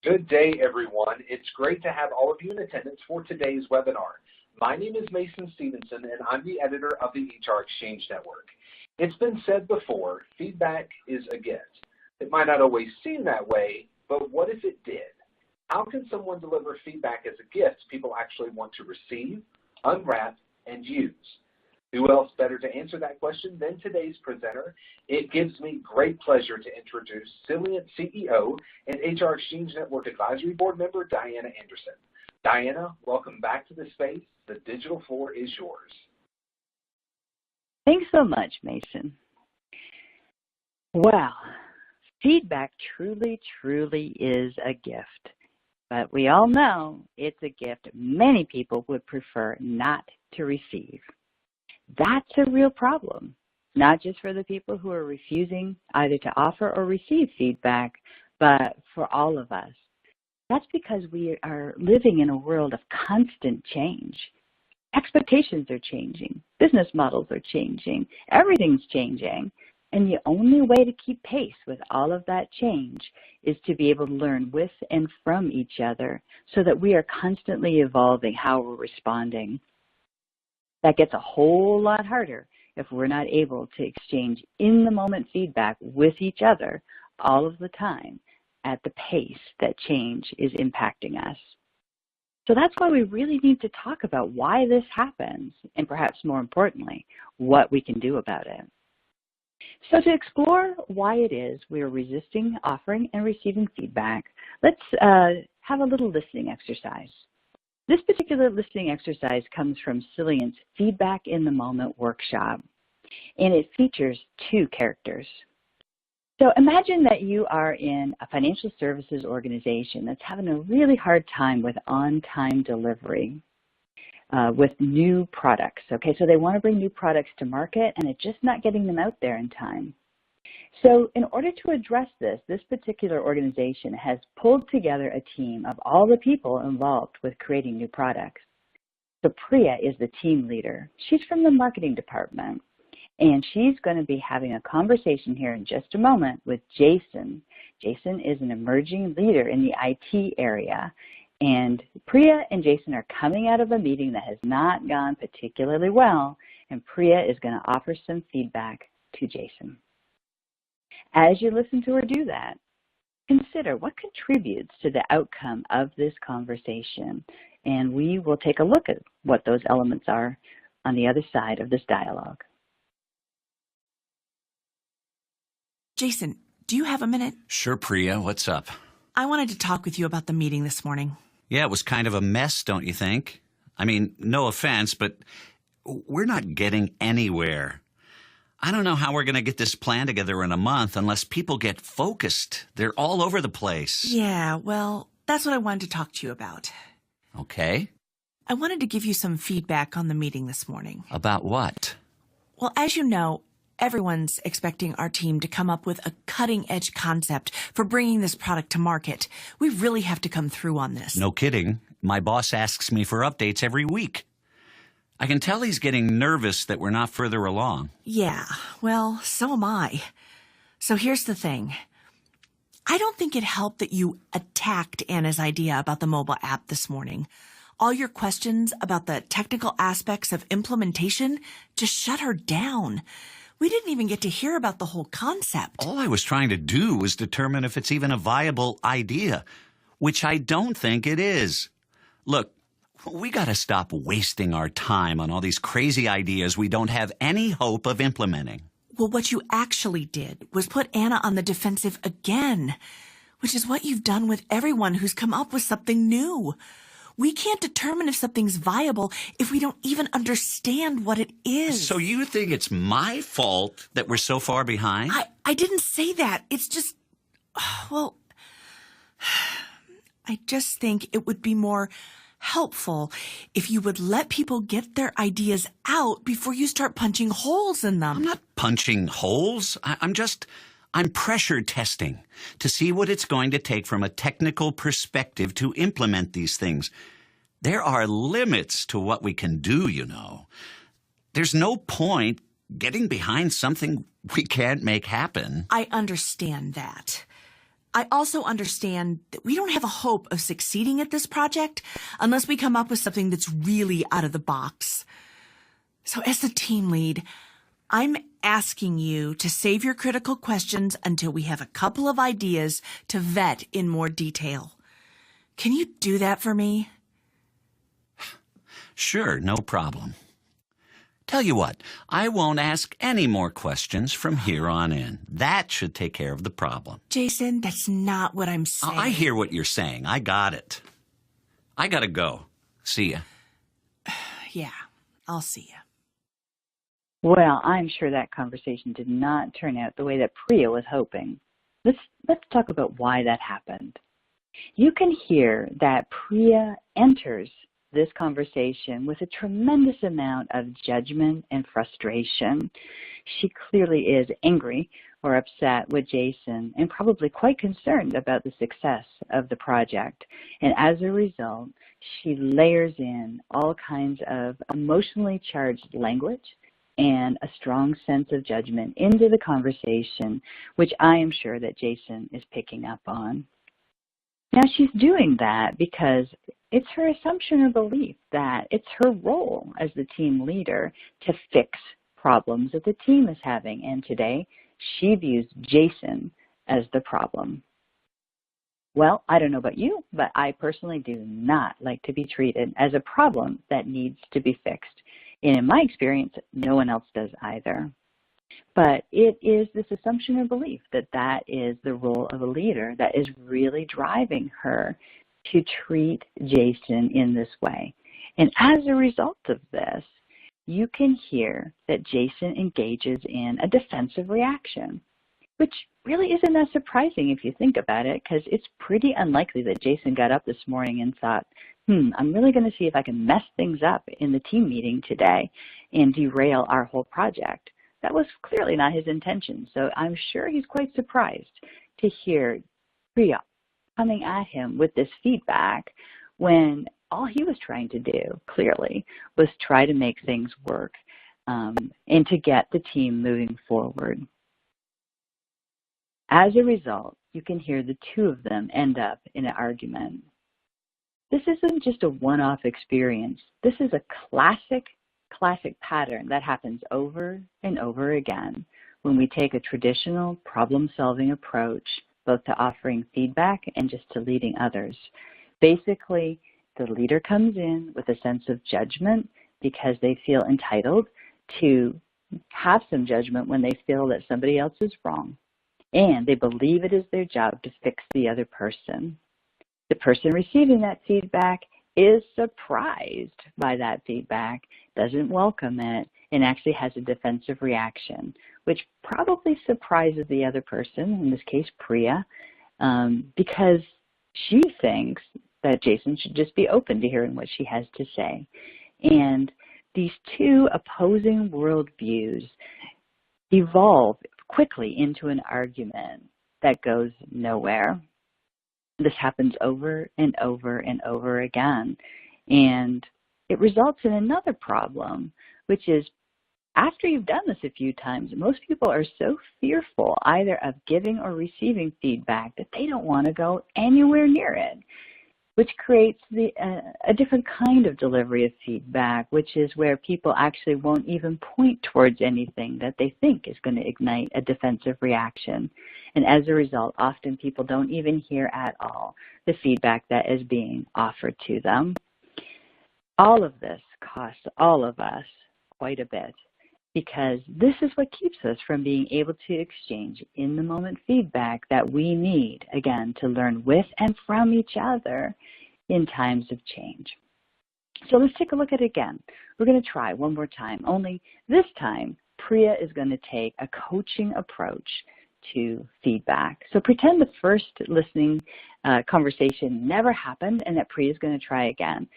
Good day, everyone. It's great to have all of you in attendance for today's webinar. My name is Mason Stevenson, and I'm the editor of the HR Exchange Network. It's been said before, feedback is a gift. It might not always seem that way, but what if it did? How can someone deliver feedback as a gift people actually want to receive, unwrap, and use? Who else better to answer that question than today's presenter? It gives me great pleasure to introduce Cylient CEO and HR Exchange Network Advisory Board member, Dianna Anderson. Dianna, welcome back to the space. The digital floor is yours. Thanks so much, Mason. Well, feedback truly is a gift. But we all know it's a gift many people would prefer not to receive. That's a real problem, not just for the people who are refusing either to offer or receive feedback, but for all of us. That's because we are living in a world of constant change. Expectations are changing. Business models are changing. Everything's changing. And the only way to keep pace with all of that change is to be able to learn with and from each other so that we are constantly evolving how we're responding. That gets a whole lot harder if we're not able to exchange in-the-moment feedback with each other all of the time at the pace that change is impacting us. So that's why we really need to talk about why this happens, and perhaps more importantly, what we can do about it. So to explore why it is we are resisting offering and receiving feedback, let's have a little listening exercise. This particular listening exercise comes from Cylient's Feedback in the Moment workshop, and it features two characters. So imagine that you are in a financial services organization that's having a really hard time with on-time delivery with new products. Okay, so they want to bring new products to market, and it's just not getting them out there in time. So in order to address this particular organization has pulled together a team of all the people involved with creating new products. So Priya is the team leader. She's from the marketing department, and she's going to be having a conversation here in just a moment with Jason. Jason is an emerging leader in the IT area, and Priya and Jason are coming out of a meeting that has not gone particularly well, and Priya is going to offer some feedback to Jason. As you listen to her do that, consider what contributes to the outcome of this conversation, and we will take a look at what those elements are on the other side of this dialogue. Jason, do you have a minute? Sure, Priya. What's up? I wanted to talk with you about the meeting this morning. Yeah, it was kind of a mess, don't you think? I mean, no offense, but we're not getting anywhere. I don't know how we're going to get this plan together in a month unless people get focused. They're all over the place. Yeah, well, that's what I wanted to talk to you about. Okay. I wanted to give you some feedback on the meeting this morning. About what? Well, as you know, everyone's expecting our team to come up with a cutting-edge concept for bringing this product to market. We really have to come through on this. No kidding. My boss asks me for updates every week. I can tell he's getting nervous that we're not further along. Yeah, well, so am I. So here's the thing. I don't think it helped that you attacked Anna's idea about the mobile app this morning. All your questions about the technical aspects of implementation just shut her down. We didn't even get to hear about the whole concept. All I was trying to do was determine if it's even a viable idea, which I don't think it is. Look, we got to stop wasting our time on all these crazy ideas we don't have any hope of implementing. Well, what you actually did was put Anna on the defensive again, which is what you've done with everyone who's come up with something new. We can't determine if something's viable if we don't even understand what it is. So you think it's my fault that we're so far behind? I didn't say that. It's just, well, I just think it would be more helpful if you would let people get their ideas out before you start punching holes in them. I'm not punching holes. I'm pressure testing to see what it's going to take from a technical perspective to implement these things. There are limits to what we can do, you know. There's no point getting behind something we can't make happen. I understand that. I also understand that we don't have a hope of succeeding at this project unless we come up with something that's really out of the box. So as the team lead, I'm asking you to save your critical questions until we have a couple of ideas to vet in more detail. Can you do that for me? Sure, no problem. Tell you what, I won't ask any more questions from here on in. That should take care of the problem. Jason, that's not what I'm saying. I hear what you're saying. I got it. I gotta go. See ya. Yeah, I'll see you. Well, I'm sure that conversation did not turn out the way that Priya was hoping. Let's talk about why that happened. You can hear that Priya enters this conversation with a tremendous amount of judgment and frustration. She clearly is angry or upset with Jason and probably quite concerned about the success of the project. And as a result, she layers in all kinds of emotionally charged language and a strong sense of judgment into the conversation, which I am sure that Jason is picking up on. Now, she's doing that because it's her assumption or belief that it's her role as the team leader to fix problems that the team is having. And today, she views Jason as the problem. Well, I don't know about you, but I personally do not like to be treated as a problem that needs to be fixed. And in my experience, no one else does either. But it is this assumption or belief that that is the role of a leader that is really driving her to treat Jason in this way. And as a result of this, you can hear that Jason engages in a defensive reaction, which really isn't that surprising if you think about it, because it's pretty unlikely that Jason got up this morning and thought, I'm really going to see if I can mess things up in the team meeting today and derail our whole project. That was clearly not his intention, so I'm sure he's quite surprised to hear Priya coming at him with this feedback when all he was trying to do, clearly, was try to make things work and to get the team moving forward. As a result, you can hear the two of them end up in an argument. This isn't just a one-off experience. This is a classic pattern that happens over and over again when we take a traditional problem-solving approach, both to offering feedback and just to leading others. Basically, the leader comes in with a sense of judgment because they feel entitled to have some judgment when they feel that somebody else is wrong. And they believe it is their job to fix the other person. The person receiving that feedback is surprised by that feedback, doesn't welcome it, and actually has a defensive reaction, which probably surprises the other person, in this case Priya, because she thinks that Jason should just be open to hearing what she has to say. And these two opposing worldviews evolve quickly into an argument that goes nowhere. This happens over and over and over again. And it results in another problem, which is after you've done this a few times, most people are so fearful either of giving or receiving feedback that they don't want to go anywhere near it, which creates a different kind of delivery of feedback, which is where people actually won't even point towards anything that they think is going to ignite a defensive reaction. And as a result, often people don't even hear at all the feedback that is being offered to them. All of this costs all of us quite a bit, because this is what keeps us from being able to exchange in-the-moment feedback that we need, again, to learn with and from each other in times of change. So let's take a look at it again. We're going to try one more time, only this time Priya is going to take a coaching approach to feedback. So pretend the first listening conversation never happened and that Priya is going to try again.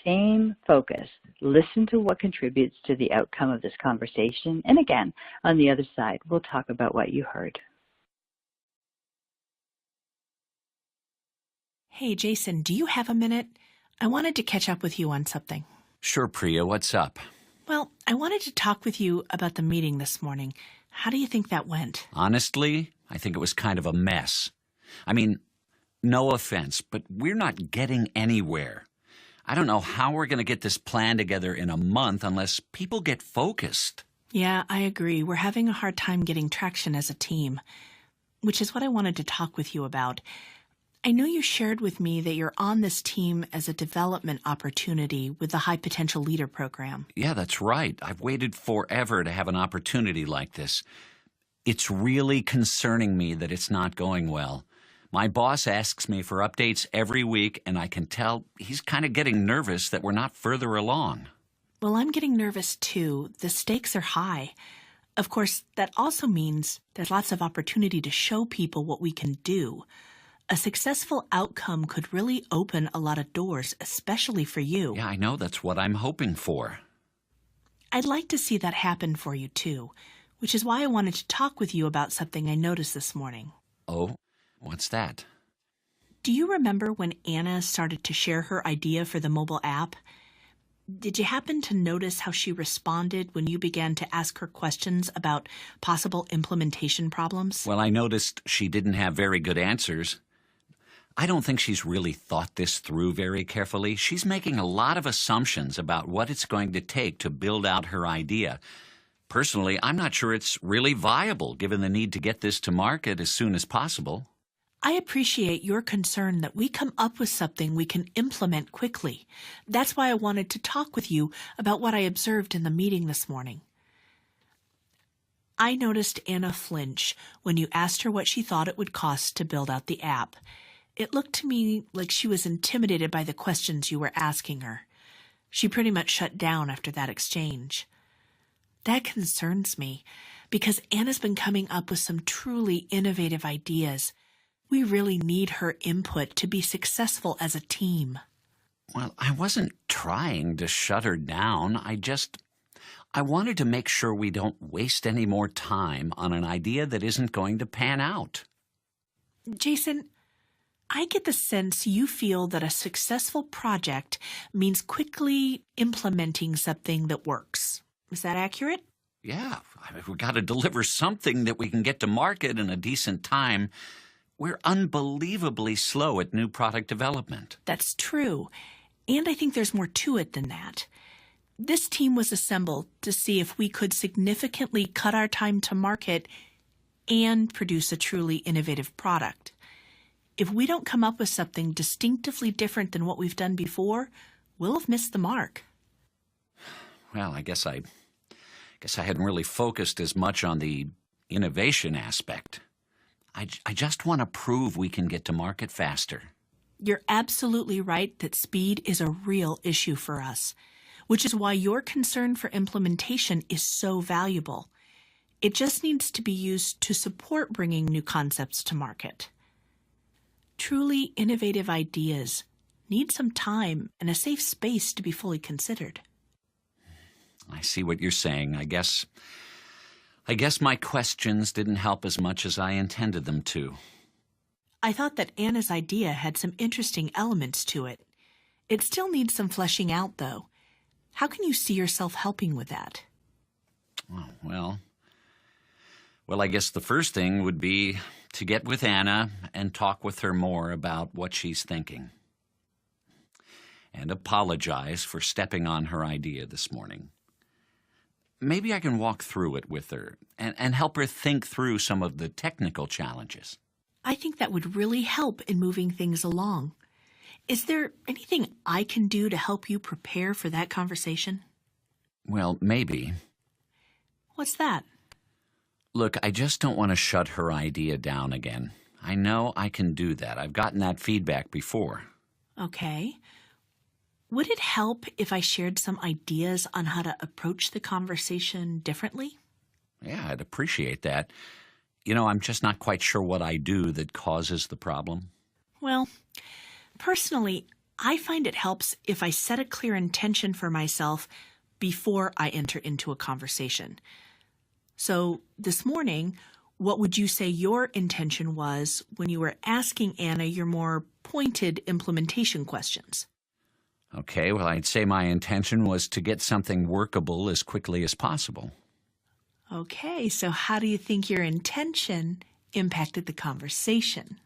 Same focus. Listen to what contributes to the outcome of this conversation. And again, on the other side, we'll talk about what you heard. Hey, Jason, do you have a minute? I wanted to catch up with you on something. Sure, Priya, what's up? Well, I wanted to talk with you about the meeting this morning. How do you think that went? Honestly, I think it was kind of a mess. I mean, no offense, but we're not getting anywhere. I don't know how we're going to get this plan together in a month unless people get focused. Yeah, I agree. We're having a hard time getting traction as a team, which is what I wanted to talk with you about. I know you shared with me that you're on this team as a development opportunity with the High Potential Leader Program. Yeah, that's right. I've waited forever to have an opportunity like this. It's really concerning me that it's not going well. My boss asks me for updates every week, and I can tell he's kind of getting nervous that we're not further along. Well, I'm getting nervous too. The stakes are high. Of course, that also means there's lots of opportunity to show people what we can do. A successful outcome could really open a lot of doors, especially for you. Yeah, I know. That's what I'm hoping for. I'd like to see that happen for you too, which is why I wanted to talk with you about something I noticed this morning. Oh, what's that? Do you remember when Anna started to share her idea for the mobile app? Did you happen to notice how she responded when you began to ask her questions about possible implementation problems? Well, I noticed she didn't have very good answers. I don't think she's really thought this through very carefully. She's making a lot of assumptions about what it's going to take to build out her idea. Personally, I'm not sure it's really viable, given the need to get this to market as soon as possible. I appreciate your concern that we come up with something we can implement quickly. That's why I wanted to talk with you about what I observed in the meeting this morning. I noticed Anna flinch when you asked her what she thought it would cost to build out the app. It looked to me like she was intimidated by the questions you were asking her. She pretty much shut down after that exchange. That concerns me because Anna's been coming up with some truly innovative ideas. We really need her input to be successful as a team. Well, I wasn't trying to shut her down. I wanted to make sure we don't waste any more time on an idea that isn't going to pan out. Jason, I get the sense you feel that a successful project means quickly implementing something that works. Is that accurate? Yeah, we've got to deliver something that we can get to market in a decent time. We're unbelievably slow at new product development. That's true. And I think there's more to it than that. This team was assembled to see if we could significantly cut our time to market and produce a truly innovative product. If we don't come up with something distinctively different than what we've done before, we'll have missed the mark. Well, I guess I hadn't really focused as much on the innovation aspect. I just want to prove we can get to market faster. You're absolutely right that speed is a real issue for us, which is why your concern for implementation is so valuable. It just needs to be used to support bringing new concepts to market. Truly innovative ideas need some time and a safe space to be fully considered. I see what you're saying. I guess my questions didn't help as much as I intended them to. I thought that Anna's idea had some interesting elements to it. It still needs some fleshing out, though. How can you see yourself helping with that? Oh, well, I guess the first thing would be to get with Anna and talk with her more about what she's thinking. And apologize for stepping on her idea this morning. Maybe I can walk through it with her and help her think through some of the technical challenges. I think that would really help in moving things along. Is there anything I can do to help you prepare for that conversation? Well, maybe. What's that? Look, I just don't want to shut her idea down again. I know I can do that. I've gotten that feedback before. Okay. Would it help if I shared some ideas on how to approach the conversation differently? Yeah, I'd appreciate that. You know, I'm just not quite sure what I do that causes the problem. Well, personally, I find it helps if I set a clear intention for myself before I enter into a conversation. So this morning, what would you say your intention was when you were asking Anna your more pointed implementation questions? Okay, well, I'd say my intention was to get something workable as quickly as possible. Okay, so how do you think your intention impacted the conversation?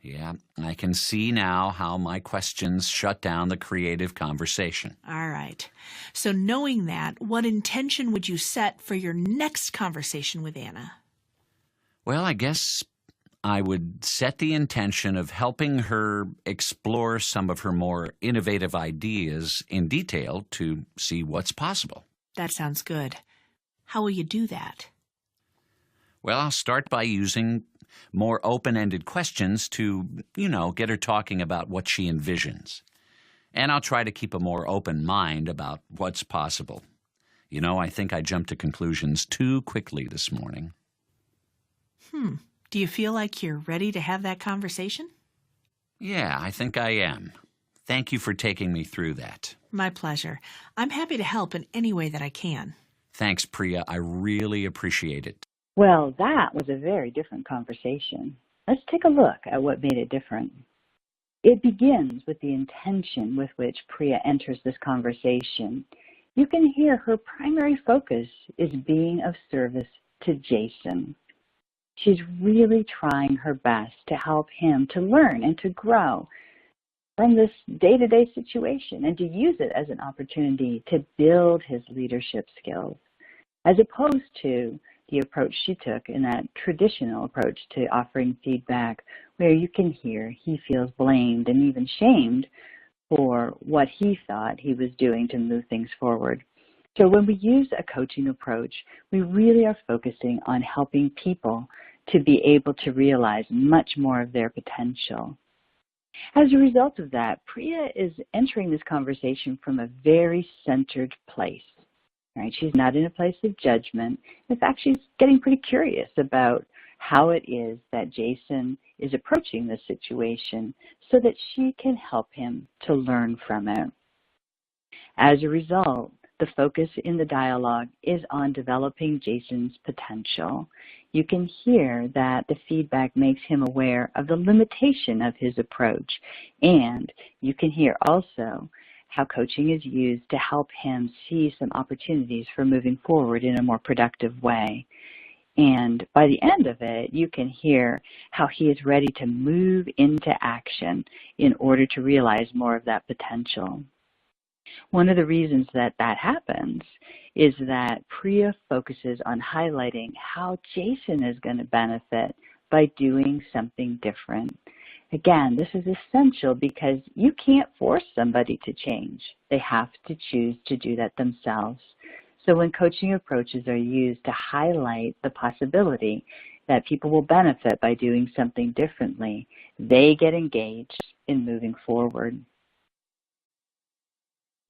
Yeah, I can see now how my questions shut down the creative conversation. All right. So knowing that, what intention would you set for your next conversation with Anna? Well, I guess I would set the intention of helping her explore some of her more innovative ideas in detail to see what's possible. That sounds good. How will you do that? Well, I'll start by using more open-ended questions to, get her talking about what she envisions. And I'll try to keep a more open mind about what's possible. I think I jumped to conclusions too quickly this morning. Do you feel like you're ready to have that conversation? Yeah, I think I am. Thank you for taking me through that. My pleasure. I'm happy to help in any way that I can. Thanks, Priya. I really appreciate it. Well, that was a very different conversation. Let's take a look at what made it different. It begins with the intention with which Priya enters this conversation. You can hear her primary focus is being of service to Jason. She's really trying her best to help him to learn and to grow from this day-to-day situation and to use it as an opportunity to build his leadership skills, as opposed to the approach she took in that traditional approach to offering feedback where you can hear he feels blamed and even shamed for what he thought he was doing to move things forward. So when we use a coaching approach, we really are focusing on helping people to be able to realize much more of their potential. As a result of that, Priya is entering this conversation from a very centered place. Right? She's not in a place of judgment. In fact, she's getting pretty curious about how it is that Jason is approaching this situation so that she can help him to learn from it. As a result, the focus in the dialogue is on developing Jason's potential. You can hear that the feedback makes him aware of the limitation of his approach, and you can hear also how coaching is used to help him see some opportunities for moving forward in a more productive way. And by the end of it, you can hear how he is ready to move into action in order to realize more of that potential. One of the reasons that that happens is that Priya focuses on highlighting how Jason is going to benefit by doing something different. Again, this is essential because you can't force somebody to change. They have to choose to do that themselves. So when coaching approaches are used to highlight the possibility that people will benefit by doing something differently, they get engaged in moving forward.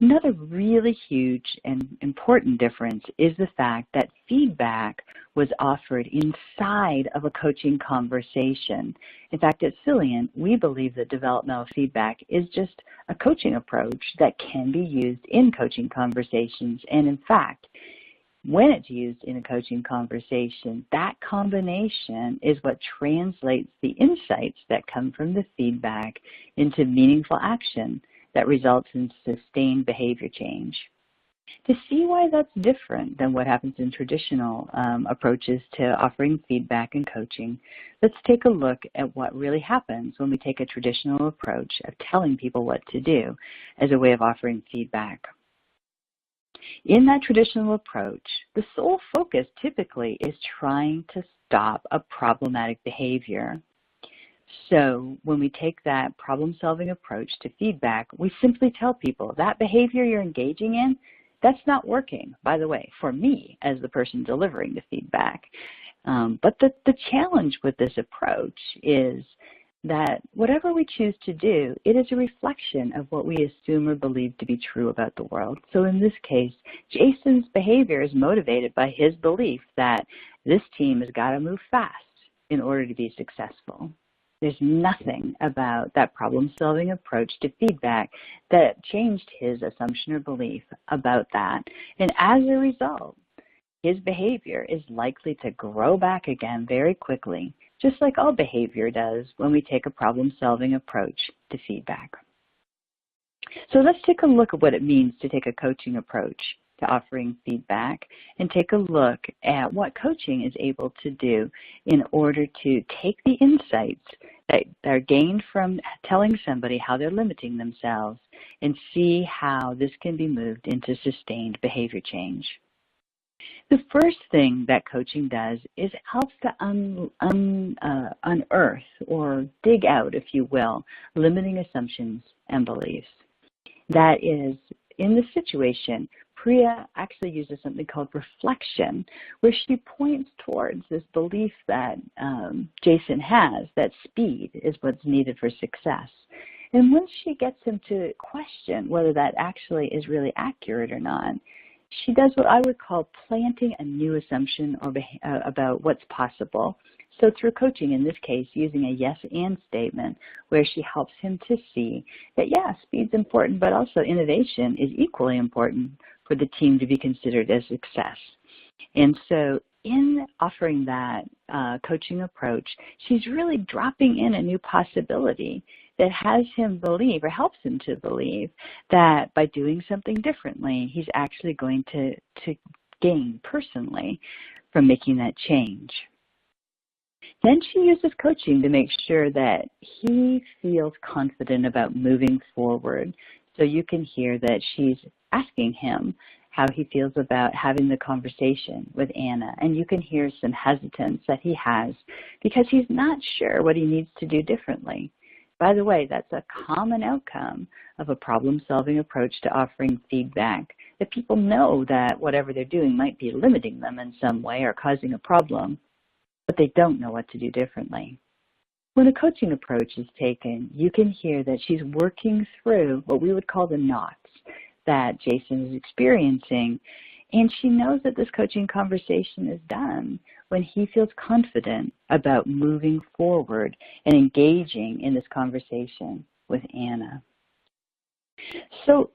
Another really huge and important difference is the fact that feedback was offered inside of a coaching conversation. In fact, at Cylient, we believe that developmental feedback is just a coaching approach that can be used in coaching conversations. And in fact, when it's used in a coaching conversation, that combination is what translates the insights that come from the feedback into meaningful action that results in sustained behavior change. To see why that's different than what happens in traditional approaches to offering feedback and coaching, let's take a look at what really happens when we take a traditional approach of telling people what to do as a way of offering feedback. In that traditional approach, the sole focus typically is trying to stop a problematic behavior. So when we take that problem-solving approach to feedback, we simply tell people that behavior you're engaging in, that's not working, by the way, for me as the person delivering the feedback. But the challenge with this approach is that whatever we choose to do, it is a reflection of what we assume or believe to be true about the world. So in this case, Jason's behavior is motivated by his belief that this team has got to move fast in order to be successful. There's nothing about that problem-solving approach to feedback that changed his assumption or belief about that. And as a result, his behavior is likely to grow back again very quickly, just like all behavior does when we take a problem-solving approach to feedback. So let's take a look at what it means to take a coaching approach to offering feedback and take a look at what coaching is able to do in order to take the insights that are gained from telling somebody how they're limiting themselves, and see how this can be moved into sustained behavior change. The first thing that coaching does is helps to unearth or dig out, if you will, limiting assumptions and beliefs. That is, in this situation, Priya actually uses something called reflection, where she points towards this belief that Jason has, that speed is what's needed for success. And once she gets him to question whether that actually is really accurate or not, she does what I would call planting a new assumption or about what's possible. So through coaching, in this case, using a yes and statement, where she helps him to see that, yeah, speed's important, but also innovation is equally important for the team to be considered a success. And so in offering that coaching approach, she's really dropping in a new possibility that has him believe, or helps him to believe, that by doing something differently, he's actually going to gain personally from making that change. Then she uses coaching to make sure that he feels confident about moving forward. So you can hear that she's asking him how he feels about having the conversation with Anna. And you can hear some hesitance that he has because he's not sure what he needs to do differently. By the way, that's a common outcome of a problem-solving approach to offering feedback, that people know that whatever they're doing might be limiting them in some way or causing a problem, but they don't know what to do differently. When a coaching approach is taken, you can hear that she's working through what we would call the knots that Jason is experiencing, and she knows that this coaching conversation is done when he feels confident about moving forward and engaging in this conversation with Anna. So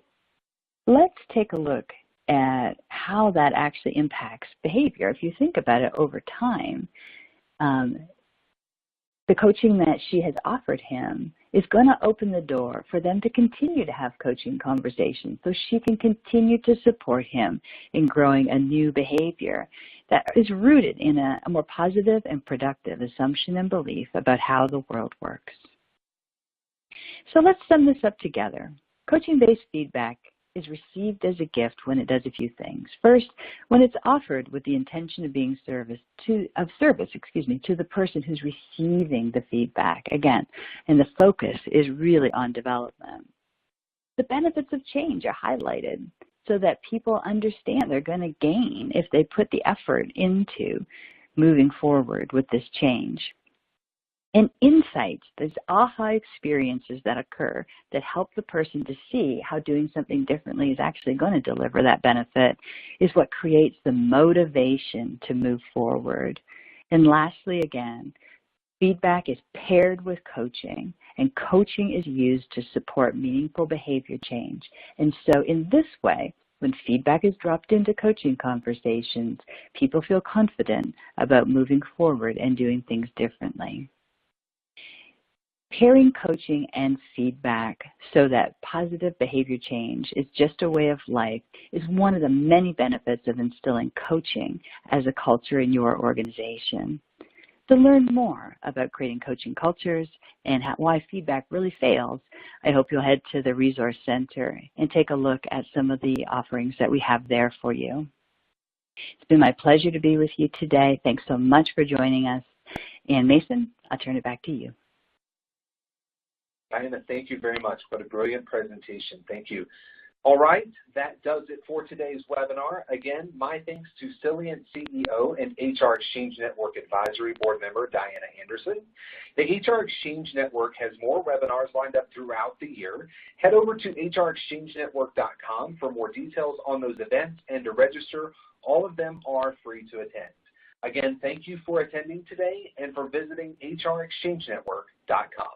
let's take a look at how that actually impacts behavior. If you think about it over time, the coaching that she has offered him is going to open the door for them to continue to have coaching conversations, so she can continue to support him in growing a new behavior that is rooted in a more positive and productive assumption and belief about how the world works. So let's sum this up together. Coaching-based feedback is received as a gift when it does a few things. First, when it's offered with the intention of being service to the person who's receiving the feedback, again, and the focus is really on development. The benefits of change are highlighted so that people understand they're going to gain if they put the effort into moving forward with this change. And insights, those aha experiences that occur that help the person to see how doing something differently is actually going to deliver that benefit, is what creates the motivation to move forward. And lastly, again, feedback is paired with coaching, and coaching is used to support meaningful behavior change. And so in this way, when feedback is dropped into coaching conversations, people feel confident about moving forward and doing things differently. Pairing coaching and feedback so that positive behavior change is just a way of life is one of the many benefits of instilling coaching as a culture in your organization. To learn more about creating coaching cultures and why feedback really fails, I hope you'll head to the Resource Center and take a look at some of the offerings that we have there for you. It's been my pleasure to be with you today. Thanks so much for joining us. And Mason, I'll turn it back to you. Dianna, thank you very much. What a brilliant presentation. Thank you. All right, that does it for today's webinar. Again, my thanks to Cylient CEO and HR Exchange Network Advisory Board Member Dianna Anderson. The HR Exchange Network has more webinars lined up throughout the year. Head over to hrexchangenetwork.com for more details on those events and to register. All of them are free to attend. Again, thank you for attending today and for visiting hrexchangenetwork.com.